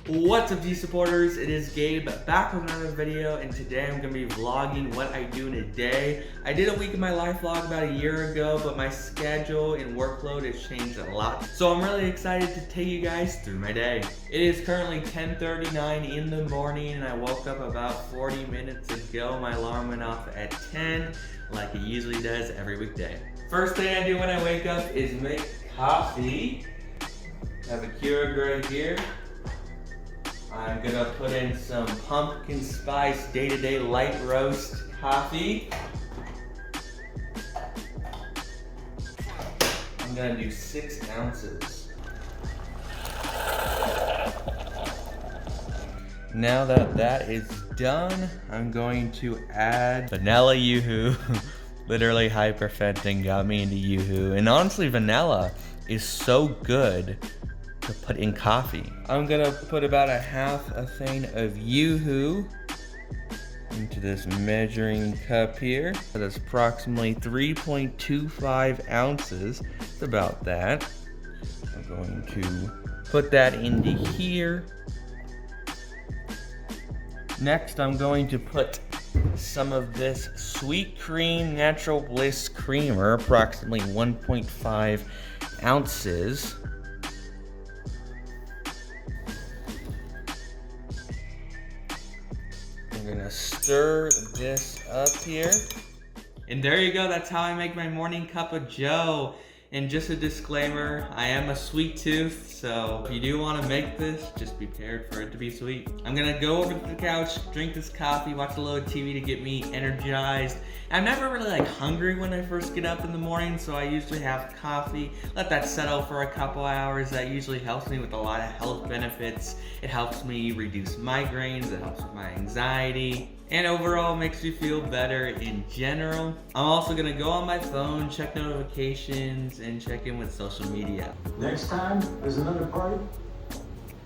What's up, D supporters? It is Gabe back with another video, and today I'm gonna be vlogging what I do in a day. I did a week of my life vlog about a year ago, but my schedule and workload has changed a lot. So I'm really excited to take you guys through my day. It is currently 10:39 in the morning, and I woke up about 40 minutes ago. My alarm went off at 10, like it usually does every weekday. First thing I do when I wake up is make coffee. I have a Keurig right here. I'm gonna put in some pumpkin spice day-to-day light roast coffee. I'm gonna do 6 ounces. Now that that is done, I'm going to add vanilla yoo-hoo. Literally hyperventing got me into yoo-hoo. And honestly, vanilla is so good to put in coffee. I'm gonna put about a half a thing of yoo-hoo into this measuring cup here. That's approximately 3.25 ounces. It's about that. I'm going to put that into here. Next, I'm going to put some of this Sweet Cream Natural Bliss creamer, approximately 1.5 ounces. I'm gonna stir this up here. And there you go, that's how I make my morning cup of joe. And just a disclaimer, I am a sweet tooth, so if you do want to make this, just be prepared for it to be sweet. I'm gonna go over to the couch, drink this coffee, watch a little TV to get me energized. I'm never really like hungry when I first get up in the morning, so I usually have coffee, let that settle for a couple hours. That usually helps me with a lot of health benefits. It helps me reduce migraines, it helps with my anxiety, and overall makes me feel better in general. I'm also gonna go on my phone, check notifications, and check in with social media. Next time there's another party,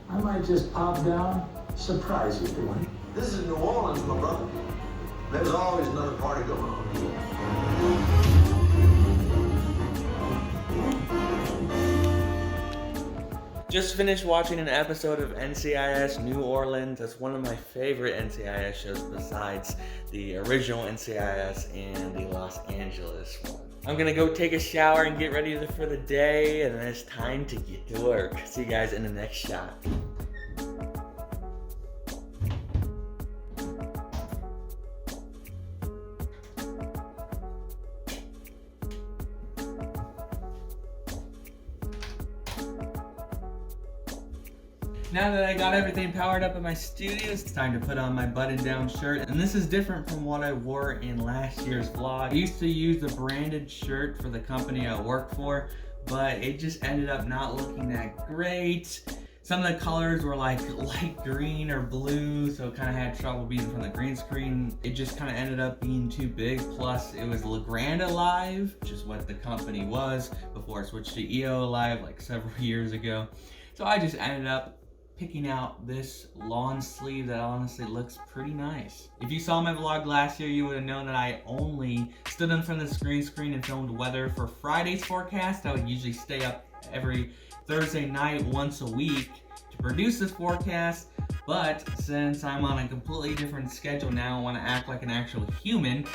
I might just pop down, surprise you for one. This is New Orleans, my brother. There's always another party going on. Just finished watching an episode of NCIS New Orleans. That's one of my favorite NCIS shows besides the original NCIS and the Los Angeles one. I'm gonna go take a shower and get ready for the day, and then it's time to get to work. See you guys in the next shot. Now that I got everything powered up in my studio, it's time to put on my button-down shirt. And this is different from what I wore in last year's vlog. I used to use a branded shirt for the company I work for, but it just ended up not looking that great. Some of the colors were like light green or blue, so kind of had trouble being from the green screen. It just kind of ended up being too big. Plus, it was La Grande Alive, which is what the company was before I switched to EO Alive like several years ago. So I just ended up picking out this lawn sleeve that honestly looks pretty nice. If you saw my vlog last year, you would have known that I only stood in front of the green screen and filmed weather for Friday's forecast. I would usually stay up every Thursday night once a week to produce this forecast, but since I'm on a completely different schedule now, I want to act like an actual human,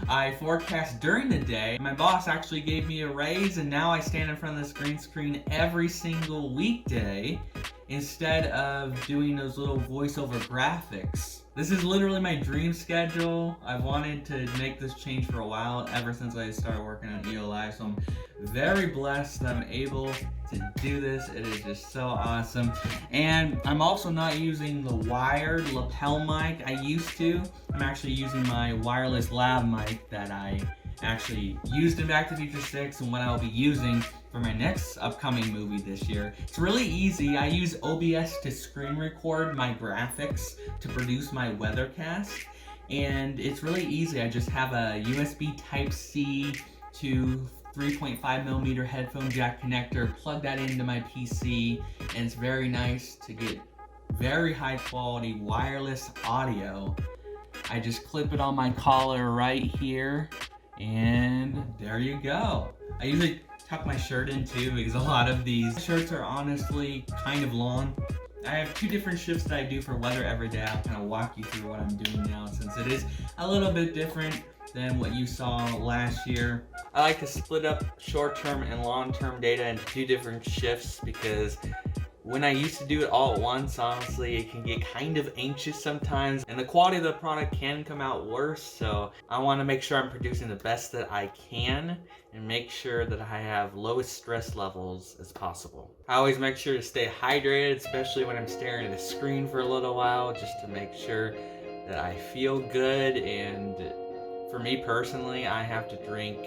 I forecast during the day. My boss actually gave me a raise, and now I stand in front of this green screen every single weekday instead of doing those little voiceover graphics. This is literally my dream schedule. I've wanted to make this change for a while, ever since I started working on EO Live, so I'm very blessed that I'm able to do this. It is just so awesome. And I'm also not using the wired lapel mic I used to. I'm actually using my wireless lav mic that I actually used in Back to the Future 6 and what I'll be using for my next upcoming movie this year. It's really easy. I use OBS to screen record my graphics to produce my weathercast, and it's really easy. I just have a USB Type-C to 3.5mm headphone jack connector, plug that into my PC, and it's very nice to get very high quality wireless audio. I just clip it on my collar right here, and there you go. I usually tuck my shirt in too, because a lot of these shirts are honestly kind of long. I have 2 different shifts that I do for weather every day. I'll kind of walk you through what I'm doing now since it is a little bit different than what you saw last year. I like to split up short-term and long-term data into 2 different shifts because when I used to do it all at once, honestly, it can get kind of anxious sometimes, and the quality of the product can come out worse, so I want to make sure I'm producing the best that I can and make sure that I have lowest stress levels as possible. I always make sure to stay hydrated, especially when I'm staring at a screen for a little while, just to make sure that I feel good. And for me personally, I have to drink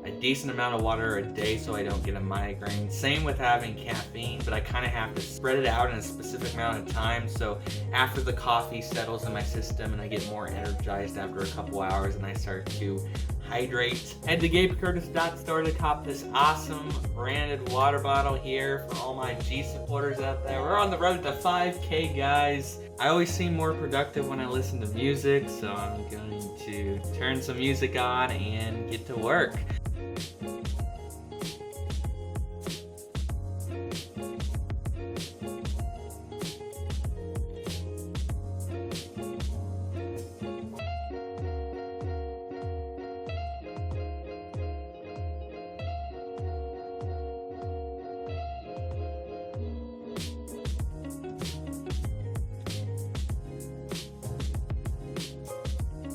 a decent amount of water a day so I don't get a migraine. Same with having caffeine, but I kind of have to spread it out in a specific amount of time, so after the coffee settles in my system and I get more energized after a couple hours and I start to hydrate. Head to GabeCurtis.store to cop this awesome branded water bottle here for all my G supporters out there. We're on the road to 5K, guys. I always seem more productive when I listen to music, so I'm going to turn some music on and get to work.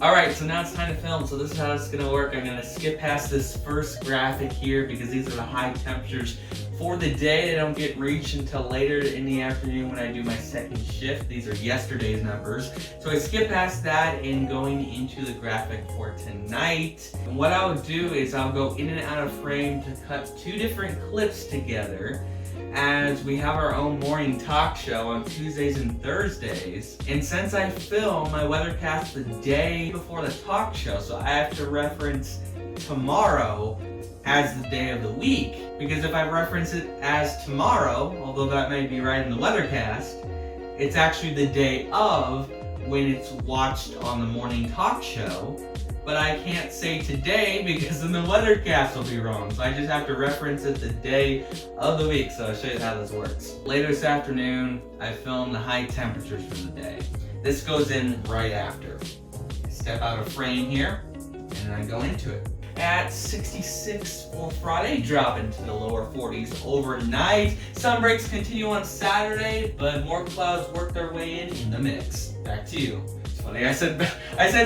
Alright, so now it's time to film. So this is how it's going to work. I'm going to skip past this first graphic here because these are the high temperatures for the day. They don't get reached until later in the afternoon when I do my second shift. These are yesterday's numbers. So I skip past that and going into the graphic for tonight. And what I'll do is I'll go in and out of frame to cut 2 different clips together, as we have our own morning talk show on Tuesdays and Thursdays. And since I film my weathercast the day before the talk show, so I have to reference tomorrow as the day of the week. Because if I reference it as tomorrow, although that may be right in the weathercast, it's actually the day of when it's watched on the morning talk show. But I can't say today because then the weathercast will be wrong. So I just have to reference it the day of the week. So I'll show you how this works. Later this afternoon, I film the high temperatures for the day. This goes in right after. I step out of frame here and I go into it. At 66 for Friday, drop into the lower 40s overnight. Sun breaks continue on Saturday, but more clouds work their way in the mix. Back to you. Funny, I said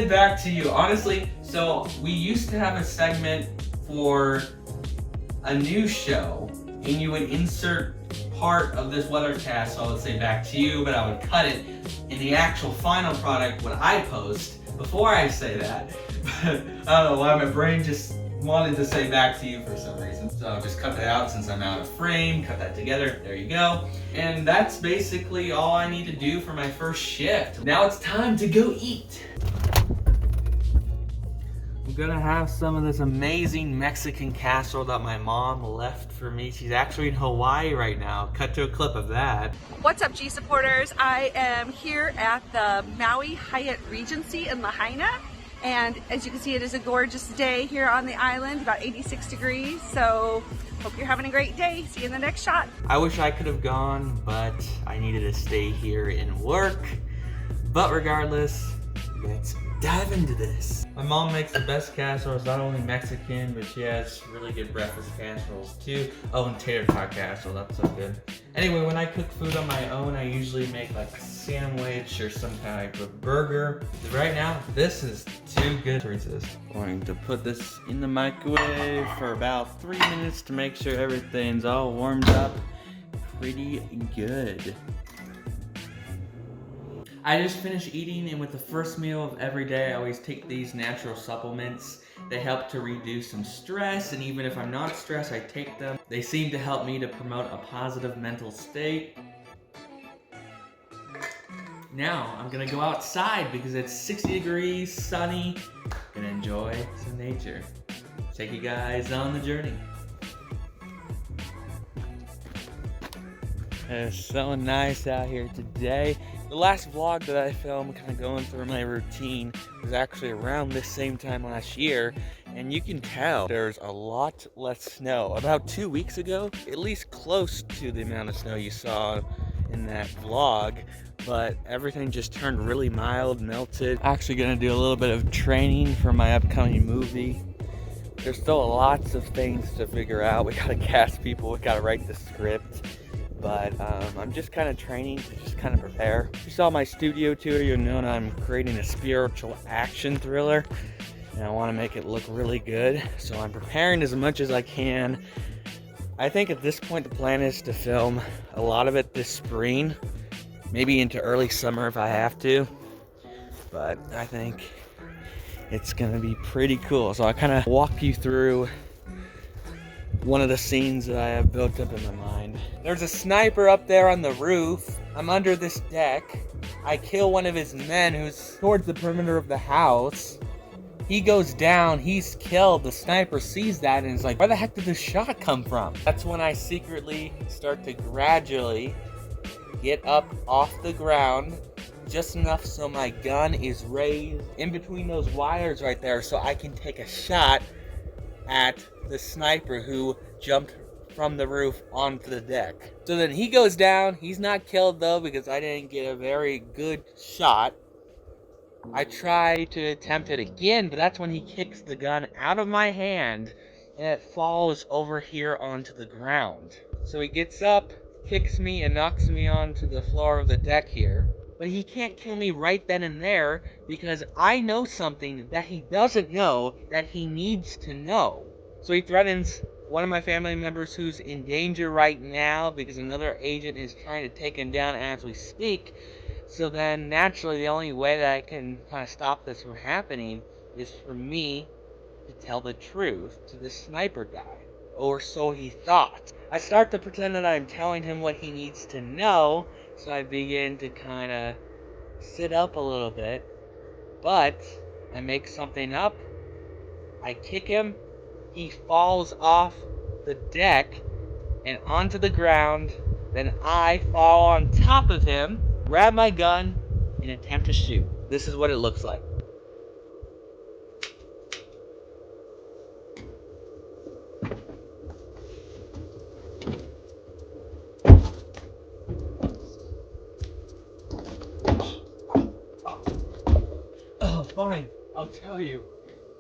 back to you. Honestly, so we used to have a segment for a news show, and you would insert part of this weathercast, so I would say back to you, but I would cut it in the actual final product when I post before I say that. But I don't know why my brain just wanted to say back to you for some reason. So I'll just cut that out since I'm out of frame, cut that together, there you go. And that's basically all I need to do for my first shift. Now it's time to go eat. I'm gonna have some of this amazing Mexican casserole that my mom left for me. She's actually in Hawaii right now. Cut to a clip of that. What's up, G supporters? I am here at the Maui Hyatt Regency in Lahaina. And as you can see, it is a gorgeous day here on the island, about 86 degrees. So hope you're having a great day. See you in the next shot. I wish I could have gone, but I needed to stay here and work. But regardless, let's dive into this. My mom makes the best casseroles, not only Mexican, but she has really good breakfast casseroles too. Oh, and tater tot casserole, that's so good. Anyway, when I cook food on my own, I usually make like a sandwich or some type of burger. Right now, this is too good to resist. I'm going to put this in the microwave for about 3 minutes to make sure everything's all warmed up pretty good. I just finished eating, and with the first meal of every day, I always take these natural supplements. They help to reduce some stress, and even if I'm not stressed, I take them. They seem to help me to promote a positive mental state. Now, I'm gonna go outside because it's 60 degrees, sunny, and enjoy some nature. Take you guys on the journey. It's so nice out here today. The last vlog that I filmed, kind of going through my routine, was actually around this same time last year, and you can tell there's a lot less snow. About 2 weeks ago, at least close to the amount of snow you saw in that vlog, but everything just turned really mild, melted. Actually gonna do a little bit of training for my upcoming movie. There's still lots of things to figure out. We gotta cast people, we gotta write the script. But I'm just kind of training to just kind of prepare. If you saw my studio tour, you'll know that I'm creating a spiritual action thriller. And I want to make it look really good. So I'm preparing as much as I can. I think at this point the plan is to film a lot of it this spring. Maybe into early summer if I have to. But I think it's going to be pretty cool. So I kind of walk you through one of the scenes that I have built up in my mind. There's a sniper up there on the roof. I'm under this deck. I kill one of his men who's towards the perimeter of the house. He goes down, he's killed. The sniper sees that and is like, where the heck did this shot come from? That's when I secretly start to gradually get up off the ground, just enough so my gun is raised in between those wires right there so I can take a shot at the sniper who jumped from the roof onto the deck. So then he goes down. He's not killed though because I didn't get a very good shot. I try to attempt it again, but that's when he kicks the gun out of my hand and it falls over here onto the ground. So he gets up, kicks me, and knocks me onto the floor of the deck here. But he can't kill me right then and there because I know something that he doesn't know that he needs to know. So he threatens one of my family members who's in danger right now because another agent is trying to take him down as we speak. So then naturally the only way that I can kind of stop this from happening is for me to tell the truth to this sniper guy. Or so he thought. I start to pretend that I'm telling him what he needs to know, so I begin to kind of sit up a little bit. But I make something up. I kick him. He falls off the deck and onto the ground. Then I fall on top of him, grab my gun, and attempt to shoot. This is what it looks like. Oh, fine. I'll tell you.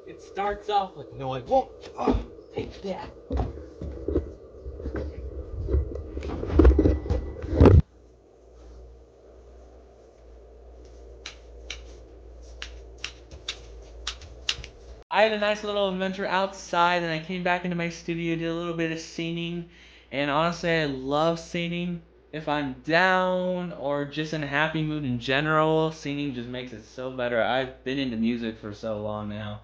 It starts off with no, I won't. Oh, take that. I had a nice little adventure outside, and I came back into my studio, did a little bit of scening, and honestly, I love scening. If I'm down or just in a happy mood in general, scening just makes it so better. I've been into music for so long now.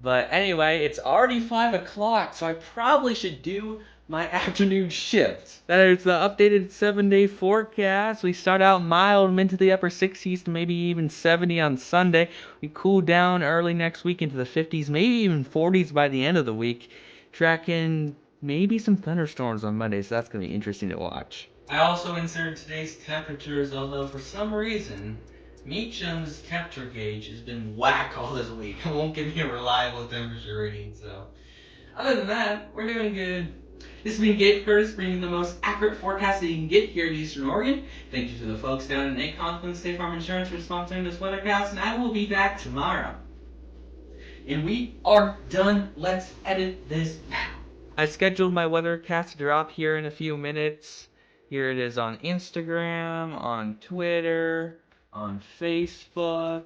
But anyway, it's already 5 o'clock, so I probably should do my afternoon shift. That is the updated 7-day forecast. We start out mild, into the upper 60s to maybe even 70 on Sunday. We cool down early next week into the 50s, maybe even 40s by the end of the week. Tracking maybe some thunderstorms on Monday, so that's going to be interesting to watch. I also inserted today's temperatures, although for some reason, Meacham's temperature gauge has been whack all this week. It won't give me a reliable temperature reading, so. Other than that, we're doing good. This has been Gabe Curtis bringing the most accurate forecast that you can get here in Eastern Oregon. Thank you to the folks down in Acon and State Farm Insurance for sponsoring this weathercast, and I will be back tomorrow. And we are done. Let's edit this now. I scheduled my weathercast to drop here in a few minutes. Here it is on Instagram, on Twitter, on Facebook,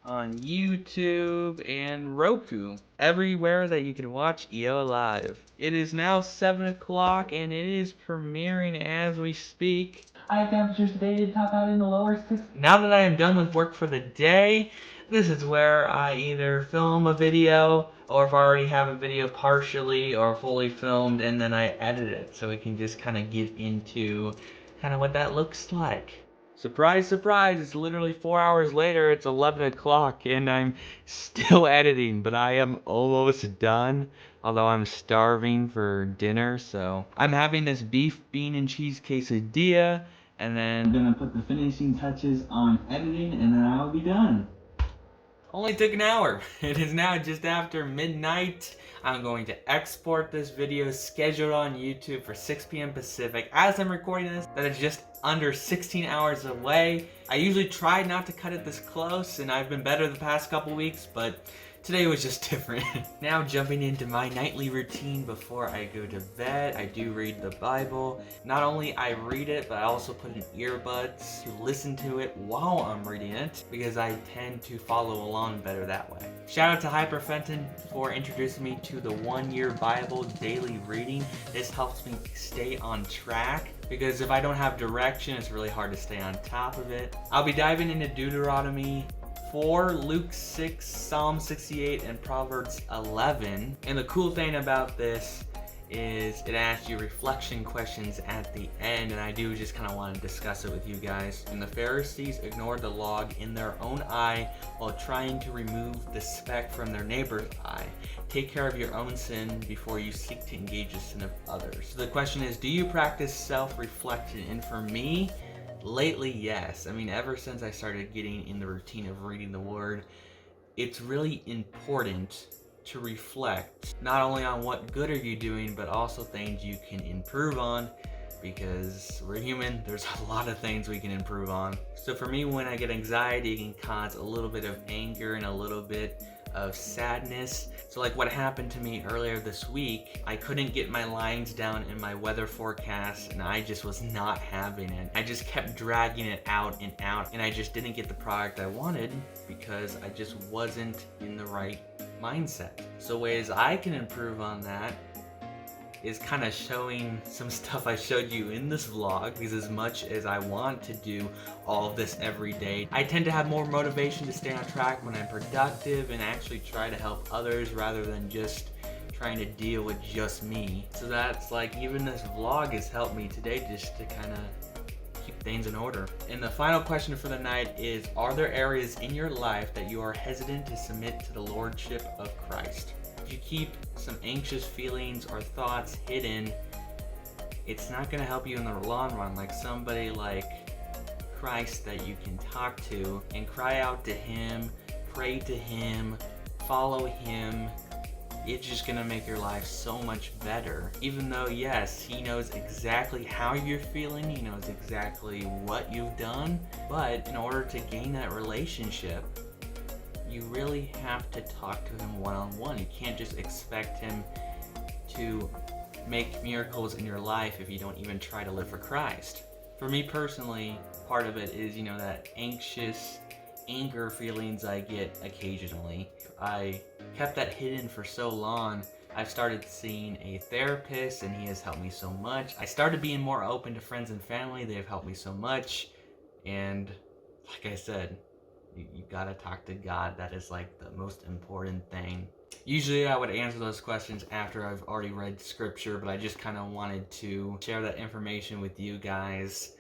on YouTube, and Roku. Everywhere that you can watch EO Live. It is now 7 o'clock and it is premiering as we speak. High temperatures today did top out in the lower 60s. Now that I am done with work for the day, this is where I either film a video, or if I already have a video partially or fully filmed, and then I edit it so we can just kind of get into kind of what that looks like. Surprise, surprise, it's literally 4 hours later, it's 11 o'clock, and I'm still editing, but I am almost done, although I'm starving for dinner, so. I'm having this beef, bean, and cheese quesadilla, and then I'm gonna put the finishing touches on editing, and then I'll be done. Only took an hour. It is now just after midnight. I'm going to export this video scheduled on YouTube for 6 p.m. Pacific. As I'm recording this, that is just under 16 hours away. I usually try not to cut it this close, and I've been better the past couple weeks, but today was just different. Now jumping into my nightly routine before I go to bed, I do read the Bible. Not only I read it, but I also put in earbuds to listen to it while I'm reading it, because I tend to follow along better that way. Shout out to Hyperfenton for introducing me to the 1-year Bible daily reading. This helps me stay on track, because if I don't have direction, it's really hard to stay on top of it. I'll be diving into Deuteronomy 4, Luke 6, Psalm 68, and Proverbs 11. And the cool thing about this is it asks you reflection questions at the end, and I do just kind of want to discuss it with you guys. And the Pharisees ignored the log in their own eye while trying to remove the speck from their neighbor's eye. Take care of your own sin before you seek to engage the sin of others. So the question is, do you practice self-reflection? And for me, lately, yes. I mean, ever since I started getting in the routine of reading the Word, it's really important to reflect not only on what good are you doing, but also things you can improve on, because we're human. There's a lot of things we can improve on. So for me, when I get anxiety, it can cause a little bit of anger and a little bit of sadness. So like what happened to me earlier this week, I couldn't get my lines down in my weather forecast, and I just was not having it. I just kept dragging it out, and I just didn't get the product I wanted because I just wasn't in the right mindset. So ways I can improve on that is kind of showing some stuff I showed you in this vlog, because as much as I want to do all of this every day, I tend to have more motivation to stay on track when I'm productive and actually try to help others rather than just trying to deal with just me. So that's like, even this vlog has helped me today just to kind of keep things in order. And the final question for the night is, are there areas in your life that you are hesitant to submit to the Lordship of Christ? If you keep some anxious feelings or thoughts hidden, it's not going to help you in the long run. Like somebody like Christ that you can talk to and cry out to Him, pray to Him, follow Him, it's just going to make your life so much better. Even though, yes, He knows exactly how you're feeling, He knows exactly what you've done, but in order to gain that relationship, you really have to talk to Him one-on-one. You can't just expect Him to make miracles in your life if you don't even try to live for Christ. For me personally, part of it is, that anxious anger feelings I get occasionally. I kept that hidden for so long. I've started seeing a therapist, and he has helped me so much. I started being more open to friends and family. They have helped me so much. And like I said, you gotta talk to God. That is like the most important thing. Usually I would answer those questions after I've already read scripture, but I just kind of wanted to share that information with you guys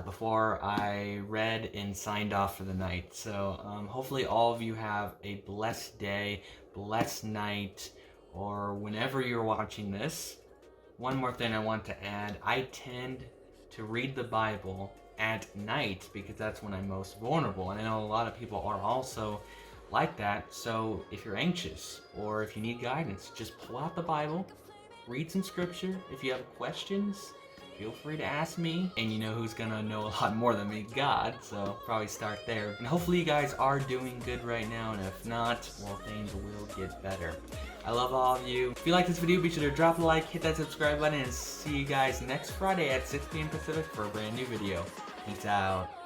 before I read and signed off for the night. So hopefully all of you have a blessed day, blessed night, or whenever you're watching this. One more thing I want to add, I tend to read the Bible at night because that's when I'm most vulnerable, and I know a lot of people are also like that. So if you're anxious or if you need guidance, just pull out the Bible, read some scripture. If you have questions, feel free to ask me, and you know who's gonna know a lot more than me? God. So probably start there, and hopefully you guys are doing good right now, and if not, well, things will get better. I love all of you. If you like this video, be sure to drop a like, hit that subscribe button, and see you guys next Friday at 6 p.m. Pacific for a brand new video. Peace out.